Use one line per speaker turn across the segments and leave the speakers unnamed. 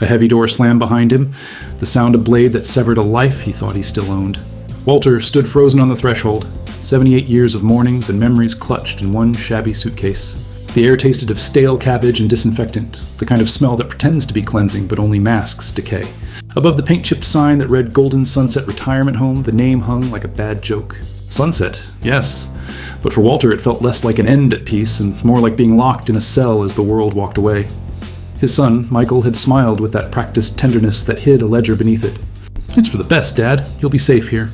A heavy door slammed behind him, the sound of blade that severed a life he thought he still owned. Walter stood frozen on the threshold, 78 years of mornings and memories clutched in one shabby suitcase. The air tasted of stale cabbage and disinfectant, the kind of smell that pretends to be cleansing but only masks decay. Above the paint-chipped sign that read Golden Sunset Retirement Home, the name hung like a bad joke. Sunset, yes. But for Walter, it felt less like an end at peace and more like being locked in a cell as the world walked away. His son, Michael, had smiled with that practiced tenderness that hid a ledger beneath it. "It's for the best, Dad. You'll be safe here."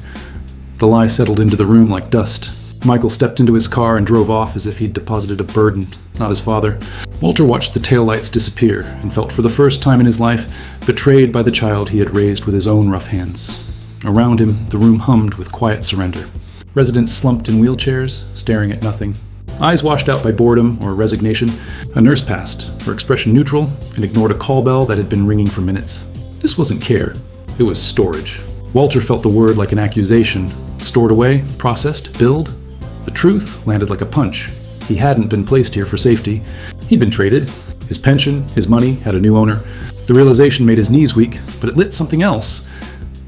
The lie settled into the room like dust. Michael stepped into his car and drove off as if he'd deposited a burden, not his father. Walter watched the taillights disappear and felt for the first time in his life betrayed by the child he had raised with his own rough hands. Around him, the room hummed with quiet surrender. Residents slumped in wheelchairs, staring at nothing. Eyes washed out by boredom or resignation, a nurse passed, her expression neutral, and ignored a call bell that had been ringing for minutes. This wasn't care, it was storage. Walter felt the word like an accusation. Stored away, processed, billed. The truth landed like a punch. He hadn't been placed here for safety. He'd been traded. His pension, his money, had a new owner. The realization made his knees weak, but it lit something else.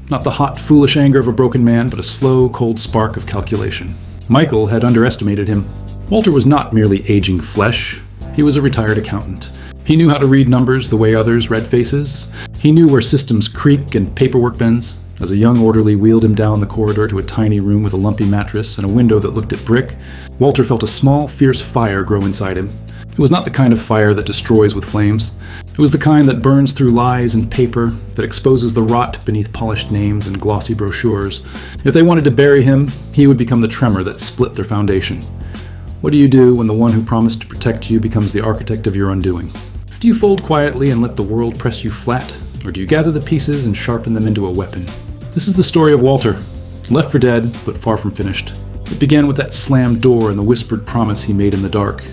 Not the hot, foolish anger of a broken man, but a slow, cold spark of calculation. Michael had underestimated him. Walter was not merely aging flesh. He was a retired accountant. He knew how to read numbers the way others read faces. He knew where systems creak and paperwork bends. As a young orderly wheeled him down the corridor to a tiny room with a lumpy mattress and a window that looked at brick, Walter felt a small, fierce fire grow inside him. It was not the kind of fire that destroys with flames. It was the kind that burns through lies and paper, that exposes the rot beneath polished names and glossy brochures. If they wanted to bury him, he would become the tremor that split their foundation. What do you do when the one who promised to protect you becomes the architect of your undoing? Do you fold quietly and let the world press you flat, or do you gather the pieces and sharpen them into a weapon? This is the story of Walter, left for dead, but far from finished. It began with that slammed door and the whispered promise he made in the dark.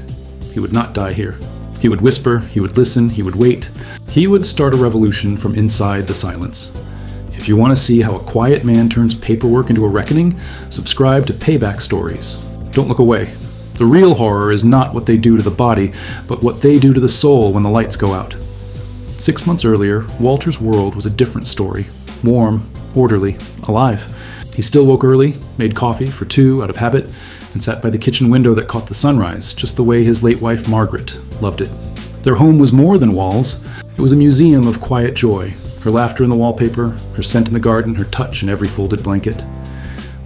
He would not die here. He would whisper, he would listen, he would wait. He would start a revolution from inside the silence. If you want to see how a quiet man turns paperwork into a reckoning, subscribe to Payback Stories. Don't look away. The real horror is not what they do to the body, but what they do to the soul when the lights go out. 6 months earlier, Walter's world was a different story. Warm, orderly, alive. He still woke early, made coffee for two out of habit, and sat by the kitchen window that caught the sunrise, just the way his late wife Margaret loved it. Their home was more than walls. It was a museum of quiet joy, her laughter in the wallpaper, her scent in the garden, her touch in every folded blanket.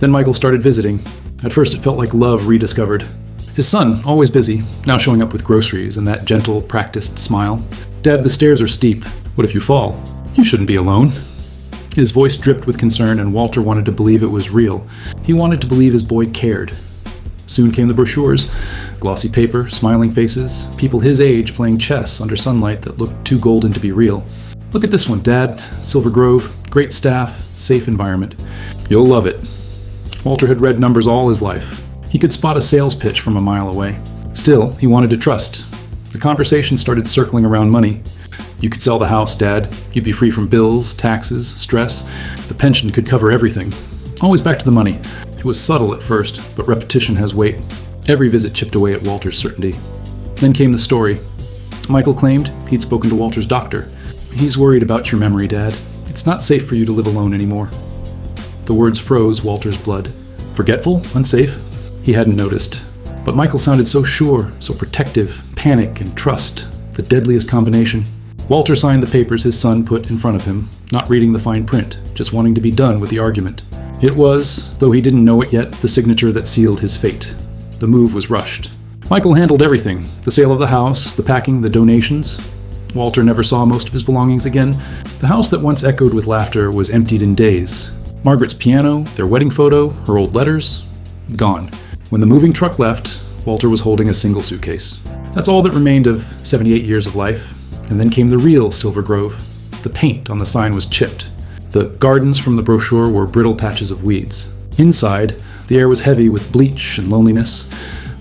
Then Michael started visiting. At first it felt like love rediscovered. His son, always busy, now showing up with groceries and that gentle, practiced smile. "Dad, the stairs are steep. What if you fall? You shouldn't be alone." His voice dripped with concern, and Walter wanted to believe it was real. He wanted to believe his boy cared. Soon came the brochures. Glossy paper, smiling faces, people his age playing chess under sunlight that looked too golden to be real. "Look at this one, Dad. Silver Grove, great staff, safe environment. You'll love it." Walter had read numbers all his life. He could spot a sales pitch from a mile away. Still, he wanted to trust. The conversation started circling around money. "You could sell the house, Dad. You'd be free from bills, taxes, stress. The pension could cover everything." Always back to the money. It was subtle at first, but repetition has weight. Every visit chipped away at Walter's certainty. Then came the story. Michael claimed he'd spoken to Walter's doctor. "He's worried about your memory, Dad. It's not safe for you to live alone anymore." The words froze Walter's blood. Forgetful? Unsafe? He hadn't noticed. But Michael sounded so sure, so protective. Panic and trust. The deadliest combination. Walter signed the papers his son put in front of him, not reading the fine print, just wanting to be done with the argument. It was, though he didn't know it yet, the signature that sealed his fate. The move was rushed. Michael handled everything. The sale of the house, the packing, the donations. Walter never saw most of his belongings again. The house that once echoed with laughter was emptied in days. Margaret's piano, their wedding photo, her old letters, gone. When the moving truck left, Walter was holding a single suitcase. That's all that remained of 78 years of life. And then came the real Silver Grove. The paint on the sign was chipped. The gardens from the brochure were brittle patches of weeds. Inside, the air was heavy with bleach and loneliness.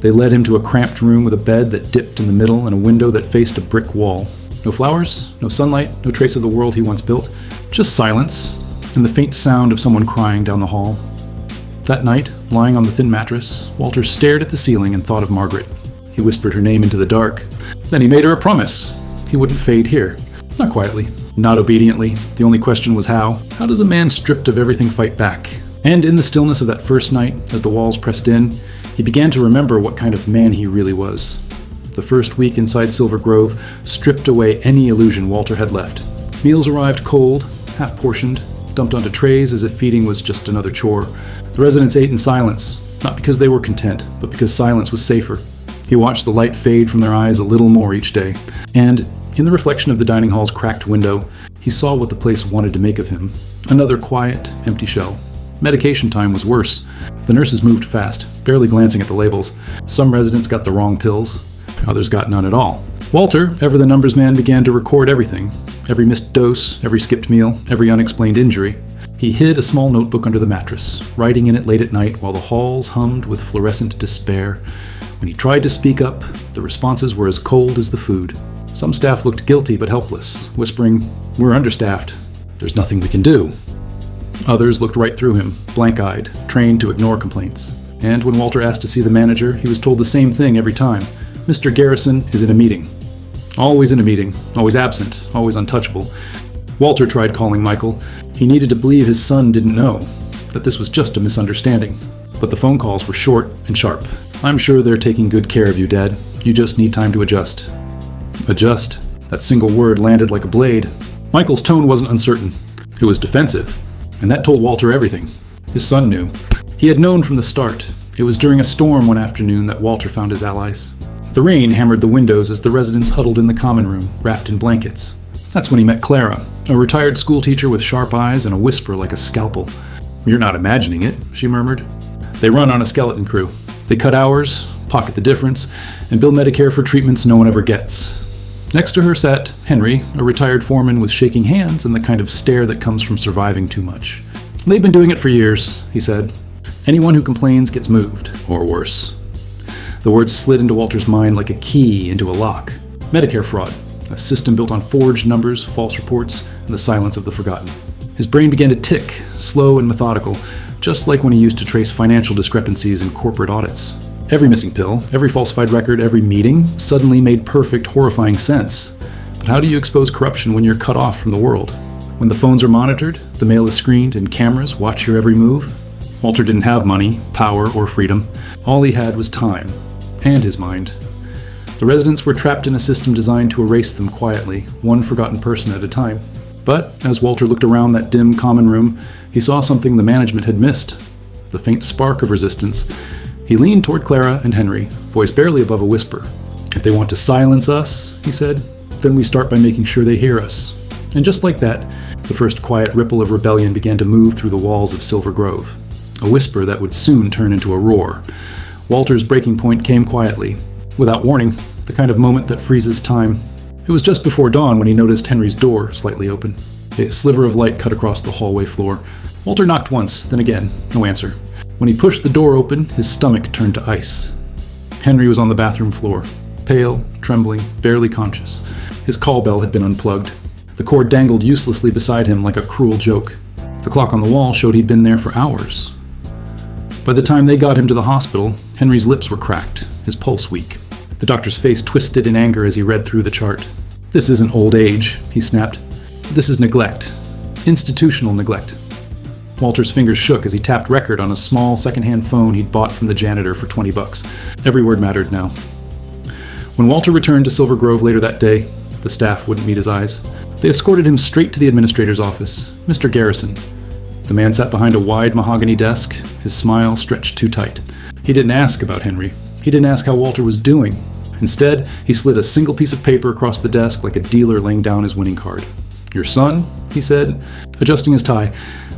They led him to a cramped room with a bed that dipped in the middle and a window that faced a brick wall. No flowers, no sunlight, no trace of the world he once built. Just silence, and the faint sound of someone crying down the hall. That night, lying on the thin mattress, Walter stared at the ceiling and thought of Margaret. He whispered her name into the dark. Then he made her a promise. He wouldn't fade here. Not quietly, Not obediently. The only question was how. How does a man stripped of everything fight back? And in the stillness of that first night, as the walls pressed in, he began to remember what kind of man he really was. The first week inside Silver Grove stripped away any illusion Walter had left. Meals arrived cold, half-portioned, dumped onto trays as if feeding was just another chore. The residents ate in silence, not because they were content, but because silence was safer. He watched the light fade from their eyes a little more each day, and in the reflection of the dining hall's cracked window, he saw what the place wanted to make of him. Another quiet, empty shell. Medication time was worse. The nurses moved fast, barely glancing at the labels. Some residents got the wrong pills. Others got none at all. Walter, ever the numbers man, began to record everything. Every missed dose, every skipped meal, every unexplained injury. He hid a small notebook under the mattress, writing in it late at night while the halls hummed with fluorescent despair. When he tried to speak up, the responses were as cold as the food. Some staff looked guilty but helpless, whispering, "We're understaffed. There's nothing we can do." Others looked right through him, blank-eyed, trained to ignore complaints. And when Walter asked to see the manager, he was told the same thing every time. "Mr. Garrison is in a meeting." Always in a meeting, always absent, always untouchable. Walter tried calling Michael. He needed to believe his son didn't know, that this was just a misunderstanding. But the phone calls were short and sharp. "I'm sure they're taking good care of you, Dad. You just need time to adjust." Adjust. That single word landed like a blade. Michael's tone wasn't uncertain. It was defensive. And that told Walter everything. His son knew. He had known from the start. It was during a storm one afternoon that Walter found his allies. The rain hammered the windows as the residents huddled in the common room, wrapped in blankets. That's when he met Clara, a retired schoolteacher with sharp eyes and a whisper like a scalpel. "You're not imagining it," she murmured. "They run on a skeleton crew. They cut hours, pocket the difference, and bill Medicare for treatments no one ever gets." Next to her sat Henry, a retired foreman with shaking hands and the kind of stare that comes from surviving too much. "They've been doing it for years," he said. "Anyone who complains gets moved, or worse." The words slid into Walter's mind like a key into a lock. Medicare fraud, a system built on forged numbers, false reports, and the silence of the forgotten. His brain began to tick, slow and methodical, just like when he used to trace financial discrepancies in corporate audits. Every missing pill, every falsified record, every meeting suddenly made perfect, horrifying sense. But how do you expose corruption when you're cut off from the world? When the phones are monitored, the mail is screened, and cameras watch your every move? Walter didn't have money, power, or freedom. All he had was time, and his mind. The residents were trapped in a system designed to erase them quietly, one forgotten person at a time. But as Walter looked around that dim common room, he saw something the management had missed. The faint spark of resistance. He leaned toward Clara and Henry, voice barely above a whisper. "If they want to silence us," he said, "then we start by making sure they hear us." And just like that, the first quiet ripple of rebellion began to move through the walls of Silver Grove. A whisper that would soon turn into a roar. Walter's breaking point came quietly, without warning, the kind of moment that freezes time. It was just before dawn when he noticed Henry's door slightly open. A sliver of light cut across the hallway floor. Walter knocked once, then again, no answer. When he pushed the door open, his stomach turned to ice. Henry was on the bathroom floor, pale, trembling, barely conscious. His call bell had been unplugged. The cord dangled uselessly beside him like a cruel joke. The clock on the wall showed he'd been there for hours. By the time they got him to the hospital, Henry's lips were cracked, his pulse weak. The doctor's face twisted in anger as he read through the chart. "This isn't old age," he snapped. "This is neglect. Institutional neglect." Walter's fingers shook as he tapped record on a small second-hand phone he'd bought from the janitor for $20. Every word mattered now. When Walter returned to Silver Grove later that day, the staff wouldn't meet his eyes. They escorted him straight to the administrator's office, Mr. Garrison. The man sat behind a wide mahogany desk, his smile stretched too tight. He didn't ask about Henry. He didn't ask how Walter was doing. Instead, he slid a single piece of paper across the desk like a dealer laying down his winning card. "Your son," he said, adjusting his tie,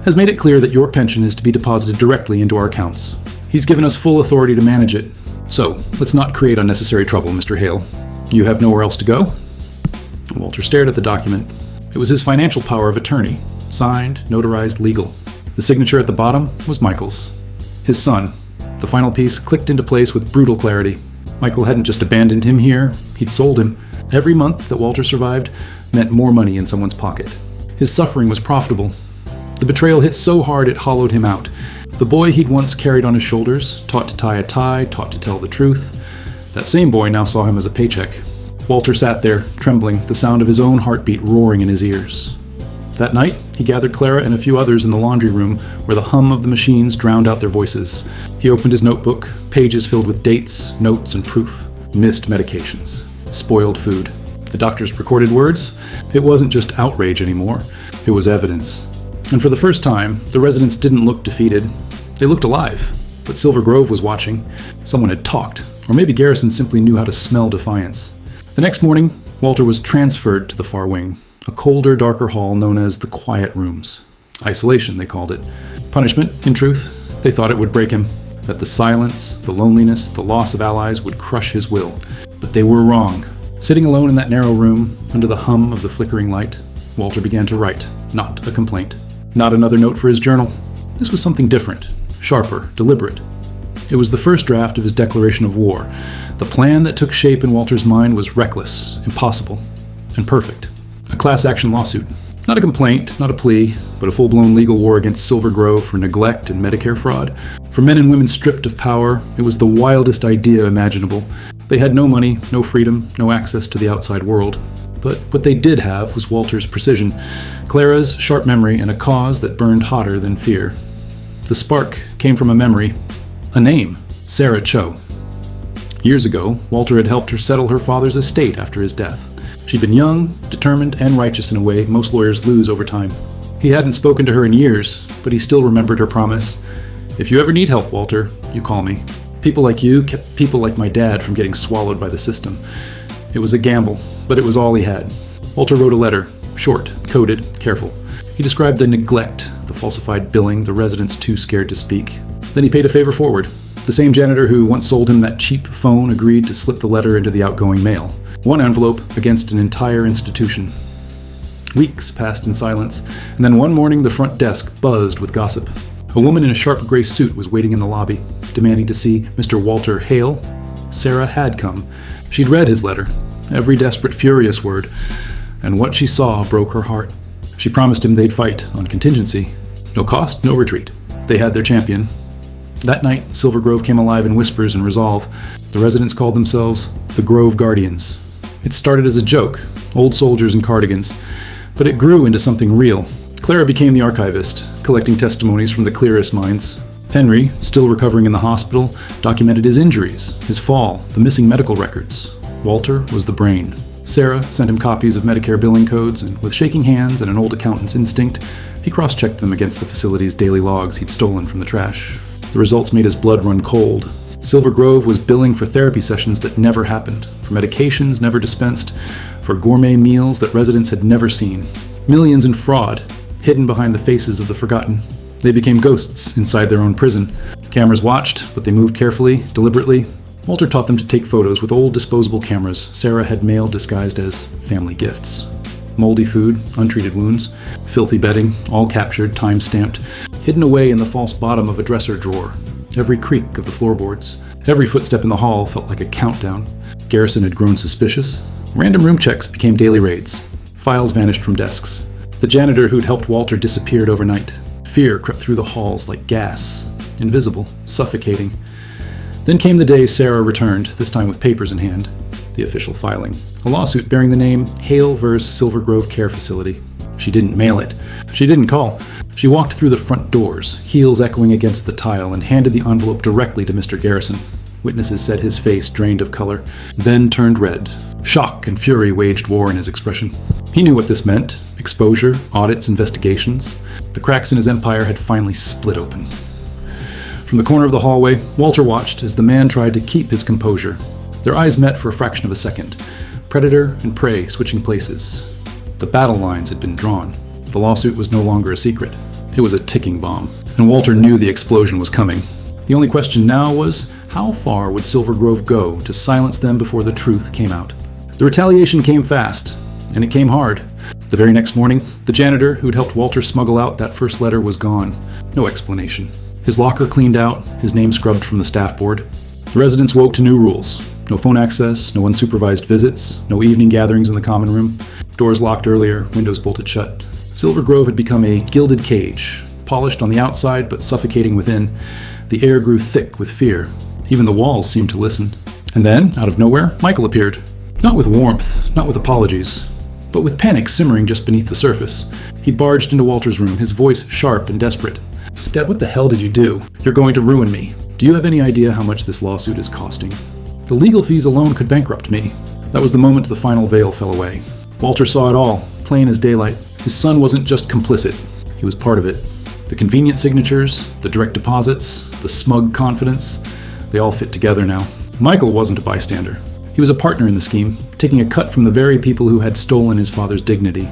"has made it clear that your pension is to be deposited directly into our accounts. He's given us full authority to manage it. So, let's not create unnecessary trouble, Mr. Hale. You have nowhere else to go?" Walter stared at the document. It was his financial power of attorney, signed, notarized, legal. The signature at the bottom was Michael's. His son. The final piece clicked into place with brutal clarity. Michael hadn't just abandoned him here, he'd sold him. Every month that Walter survived meant more money in someone's pocket. His suffering was profitable. The betrayal hit so hard it hollowed him out. The boy he'd once carried on his shoulders, taught to tie a tie, taught to tell the truth, that same boy now saw him as a paycheck. Walter sat there, trembling, the sound of his own heartbeat roaring in his ears. That night, he gathered Clara and a few others in the laundry room where the hum of the machines drowned out their voices. He opened his notebook, pages filled with dates, notes, and proof. Missed medications. Spoiled food. The doctor's recorded words? It wasn't just outrage anymore. It was evidence. And for the first time, the residents didn't look defeated. They looked alive. But Silver Grove was watching. Someone had talked. Or maybe Garrison simply knew how to smell defiance. The next morning, Walter was transferred to the far wing. A colder, darker hall known as the Quiet Rooms. Isolation, they called it. Punishment, in truth. They thought it would break him. That the silence, the loneliness, the loss of allies would crush his will. But they were wrong. Sitting alone in that narrow room, under the hum of the flickering light, Walter began to write, not a complaint. Not another note for his journal. This was something different, sharper, deliberate. It was the first draft of his declaration of war. The plan that took shape in Walter's mind was reckless, impossible, and perfect. A class action lawsuit. Not a complaint, not a plea, but a full-blown legal war against Silver Grove for neglect and Medicare fraud. For men and women stripped of power, it was the wildest idea imaginable. They had no money, no freedom, no access to the outside world. But what they did have was Walter's precision, Clara's sharp memory, and a cause that burned hotter than fear. The spark came from a memory, a name, Sarah Cho. Years ago, Walter had helped her settle her father's estate after his death. She'd been young, determined, and righteous in a way most lawyers lose over time. He hadn't spoken to her in years, but he still remembered her promise. If you ever need help, Walter, you call me. People like you kept people like my dad from getting swallowed by the system. It was a gamble, but it was all he had. Walter wrote a letter, short, coded, careful. He described the neglect, the falsified billing, the residents too scared to speak. Then he paid a favor forward. The same janitor who once sold him that cheap phone agreed to slip the letter into the outgoing mail. One envelope against an entire institution. Weeks passed in silence, and then one morning the front desk buzzed with gossip. A woman in a sharp gray suit was waiting in the lobby, demanding to see Mr. Walter Hale. Sarah had come. She'd read his letter, every desperate, furious word, and what she saw broke her heart. She promised him they'd fight on contingency. No cost, no retreat. They had their champion. That night, Silver Grove came alive in whispers and resolve. The residents called themselves the Grove Guardians. It started as a joke, old soldiers in cardigans, but it grew into something real. Clara became the archivist, collecting testimonies from the clearest minds. Henry, still recovering in the hospital, documented his injuries, his fall, the missing medical records. Walter was the brain. Sarah sent him copies of Medicare billing codes, and with shaking hands and an old accountant's instinct, he cross-checked them against the facility's daily logs he'd stolen from the trash. The results made his blood run cold. Silver Grove was billing for therapy sessions that never happened, for medications never dispensed, for gourmet meals that residents had never seen. Millions in fraud, hidden behind the faces of the forgotten. They became ghosts inside their own prison. Cameras watched, but they moved carefully, deliberately. Walter taught them to take photos with old disposable cameras Sarah had mailed disguised as family gifts. Moldy food, untreated wounds, filthy bedding, all captured, time-stamped, hidden away in the false bottom of a dresser drawer. Every creak of the floorboards, every footstep in the hall felt like a countdown. Garrison had grown suspicious. Random room checks became daily raids. Files vanished from desks. The janitor who'd helped Walter disappeared overnight. Fear crept through the halls like gas, invisible, suffocating. Then came the day Sarah returned, this time with papers in hand. The official filing. A lawsuit bearing the name Hale vs. Silver Grove Care Facility. She didn't mail it. She didn't call. She walked through the front doors, heels echoing against the tile, and handed the envelope directly to Mr. Garrison. Witnesses said his face drained of color, then turned red. Shock and fury waged war in his expression. He knew what this meant. Exposure, audits, investigations. The cracks in his empire had finally split open. From the corner of the hallway, Walter watched as the man tried to keep his composure. Their eyes met for a fraction of a second. Predator and prey switching places. The battle lines had been drawn. The lawsuit was no longer a secret. It was a ticking bomb, and Walter knew the explosion was coming. The only question now was, how far would Silver Grove go to silence them before the truth came out? The retaliation came fast, and it came hard. The very next morning, the janitor who'd helped Walter smuggle out that first letter was gone. No explanation. His locker cleaned out, his name scrubbed from the staff board. The residents woke to new rules. No phone access, no unsupervised visits, no evening gatherings in the common room. Doors locked earlier, windows bolted shut. Silver Grove had become a gilded cage, polished on the outside but suffocating within. The air grew thick with fear. Even the walls seemed to listen. And then, out of nowhere, Michael appeared. Not with warmth, not with apologies, but with panic simmering just beneath the surface. He barged into Walter's room, his voice sharp and desperate. "Dad, what the hell did you do? You're going to ruin me. Do you have any idea how much this lawsuit is costing? The legal fees alone could bankrupt me." That was the moment the final veil fell away. Walter saw it all, plain as daylight. His son wasn't just complicit, he was part of it. The convenient signatures, the direct deposits, the smug confidence, they all fit together now. Michael wasn't a bystander. He was a partner in the scheme, taking a cut from the very people who had stolen his father's dignity.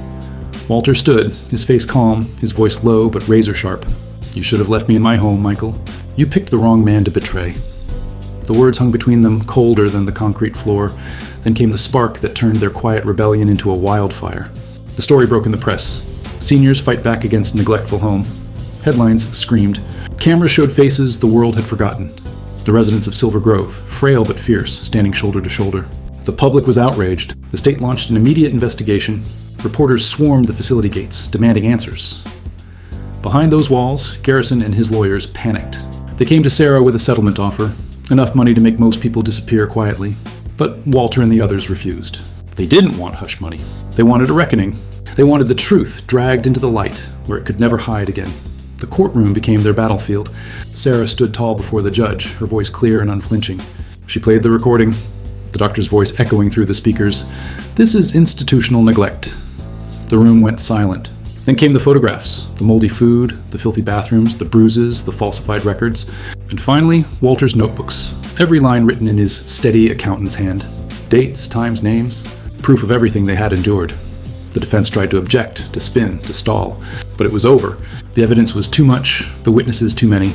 Walter stood, his face calm, his voice low but razor sharp. "You should have left me in my home, Michael. You picked the wrong man to betray." The words hung between them, colder than the concrete floor. Then came the spark that turned their quiet rebellion into a wildfire. The story broke in the press. Seniors fight back against neglectful home. Headlines screamed. Cameras showed faces the world had forgotten. The residents of Silver Grove, frail but fierce, standing shoulder to shoulder. The public was outraged. The state launched an immediate investigation. Reporters swarmed the facility gates, demanding answers. Behind those walls, Garrison and his lawyers panicked. They came to Sarah with a settlement offer, enough money to make most people disappear quietly. But Walter and the others refused. They didn't want hush money. They wanted a reckoning. They wanted the truth dragged into the light, where it could never hide again. The courtroom became their battlefield. Sarah stood tall before the judge, her voice clear and unflinching. She played the recording, the doctor's voice echoing through the speakers. "This is institutional neglect." The room went silent. Then came the photographs, the moldy food, the filthy bathrooms, the bruises, the falsified records, and finally, Walter's notebooks, every line written in his steady accountant's hand. Dates, times, names, proof of everything they had endured. The defense tried to object, to spin, to stall, but it was over. The evidence was too much, the witnesses too many.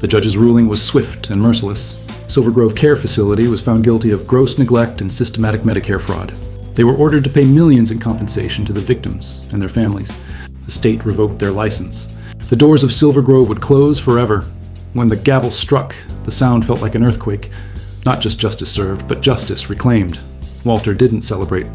The judge's ruling was swift and merciless. Silver Grove Care Facility was found guilty of gross neglect and systematic Medicare fraud. They were ordered to pay millions in compensation to the victims and their families. The state revoked their license. The doors of Silver Grove would close forever. When the gavel struck, the sound felt like an earthquake. Not just justice served, but justice reclaimed. Walter didn't celebrate.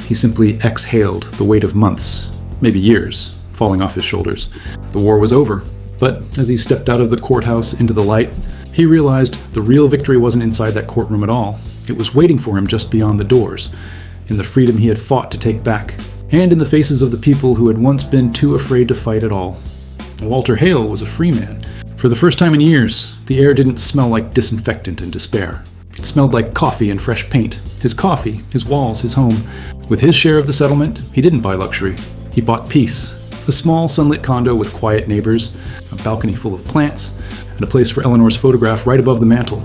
He simply exhaled the weight of months, maybe years, falling off his shoulders. The war was over. But as he stepped out of the courthouse into the light, he realized the real victory wasn't inside that courtroom at all. It was waiting for him just beyond the doors, in the freedom he had fought to take back, and in the faces of the people who had once been too afraid to fight at all. Walter Hale was a free man. For the first time in years, the air didn't smell like disinfectant and despair. It smelled like coffee and fresh paint. His coffee, his walls, his home. With his share of the settlement, he didn't buy luxury. He bought peace. A small sunlit condo with quiet neighbors, a balcony full of plants, and a place for Eleanor's photograph right above the mantel.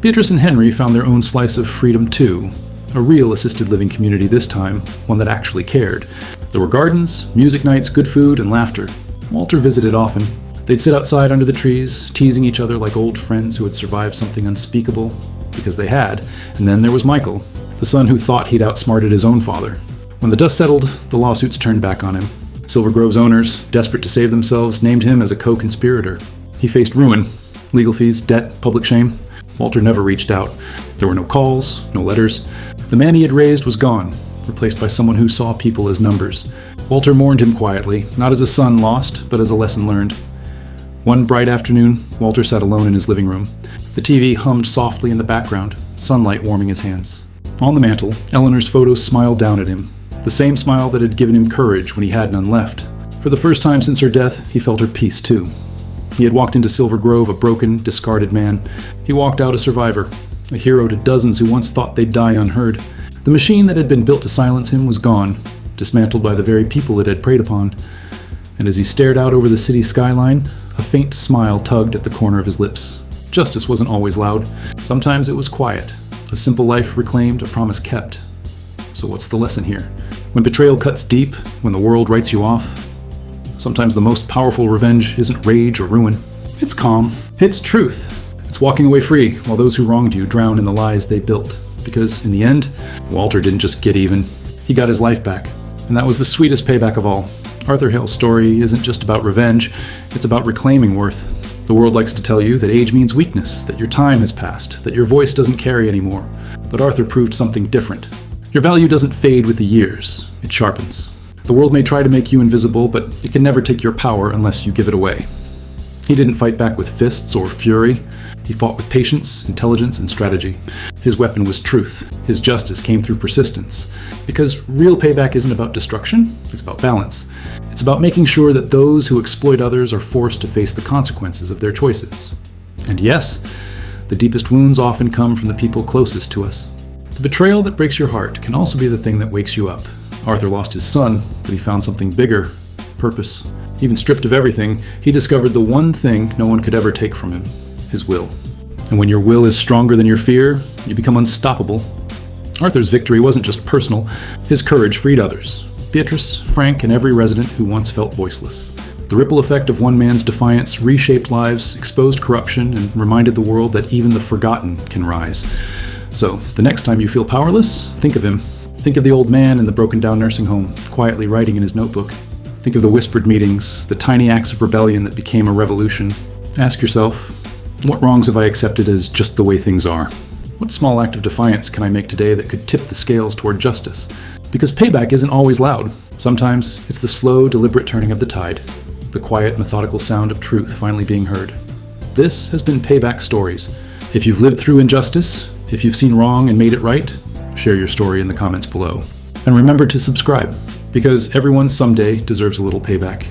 Beatrice and Henry found their own slice of freedom too. A real assisted living community this time, one that actually cared. There were gardens, music nights, good food, and laughter. Walter visited often. They'd sit outside under the trees, teasing each other like old friends who had survived something unspeakable, because they had. And then there was Michael, the son who thought he'd outsmarted his own father. When the dust settled, the lawsuits turned back on him. Silver Grove's owners, desperate to save themselves, named him as a co-conspirator. He faced ruin, legal fees, debt, public shame. Walter never reached out. There were no calls, no letters. The man he had raised was gone, replaced by someone who saw people as numbers. Walter mourned him quietly, not as a son lost, but as a lesson learned. One bright afternoon, Walter sat alone in his living room. The TV hummed softly in the background, sunlight warming his hands. On the mantel, Eleanor's photo smiled down at him, the same smile that had given him courage when he had none left. For the first time since her death, he felt her peace too. He had walked into Silver Grove a broken, discarded man. He walked out a survivor, a hero to dozens who once thought they'd die unheard. The machine that had been built to silence him was gone, dismantled by the very people it had preyed upon. And as he stared out over the city skyline, a faint smile tugged at the corner of his lips. Justice wasn't always loud. Sometimes it was quiet. A simple life reclaimed, a promise kept. So what's the lesson here? When betrayal cuts deep, when the world writes you off, sometimes the most powerful revenge isn't rage or ruin. It's calm. It's truth. It's walking away free while those who wronged you drown in the lies they built. Because in the end, Walter didn't just get even. He got his life back. And that was the sweetest payback of all. Arthur Hale's story isn't just about revenge, it's about reclaiming worth. The world likes to tell you that age means weakness, that your time has passed, that your voice doesn't carry anymore. But Arthur proved something different. Your value doesn't fade with the years, it sharpens. The world may try to make you invisible, but it can never take your power unless you give it away. He didn't fight back with fists or fury. He fought with patience, intelligence, and strategy. His weapon was truth. His justice came through persistence. Because real payback isn't about destruction, it's about balance. It's about making sure that those who exploit others are forced to face the consequences of their choices. And yes, the deepest wounds often come from the people closest to us. The betrayal that breaks your heart can also be the thing that wakes you up. Arthur lost his son, but he found something bigger: purpose. Even stripped of everything, he discovered the one thing no one could ever take from him: his will. And when your will is stronger than your fear, you become unstoppable. Arthur's victory wasn't just personal. His courage freed others: Beatrice, Frank, and every resident who once felt voiceless. The ripple effect of one man's defiance reshaped lives, exposed corruption, and reminded the world that even the forgotten can rise. So, the next time you feel powerless, think of him. Think of the old man in the broken-down nursing home, quietly writing in his notebook. Think of the whispered meetings, the tiny acts of rebellion that became a revolution. Ask yourself, what wrongs have I accepted as just the way things are? What small act of defiance can I make today that could tip the scales toward justice? Because payback isn't always loud. Sometimes it's the slow, deliberate turning of the tide, the quiet, methodical sound of truth finally being heard. This has been Payback Stories. If you've lived through injustice, if you've seen wrong and made it right, share your story in the comments below. And remember to subscribe, because everyone someday deserves a little payback.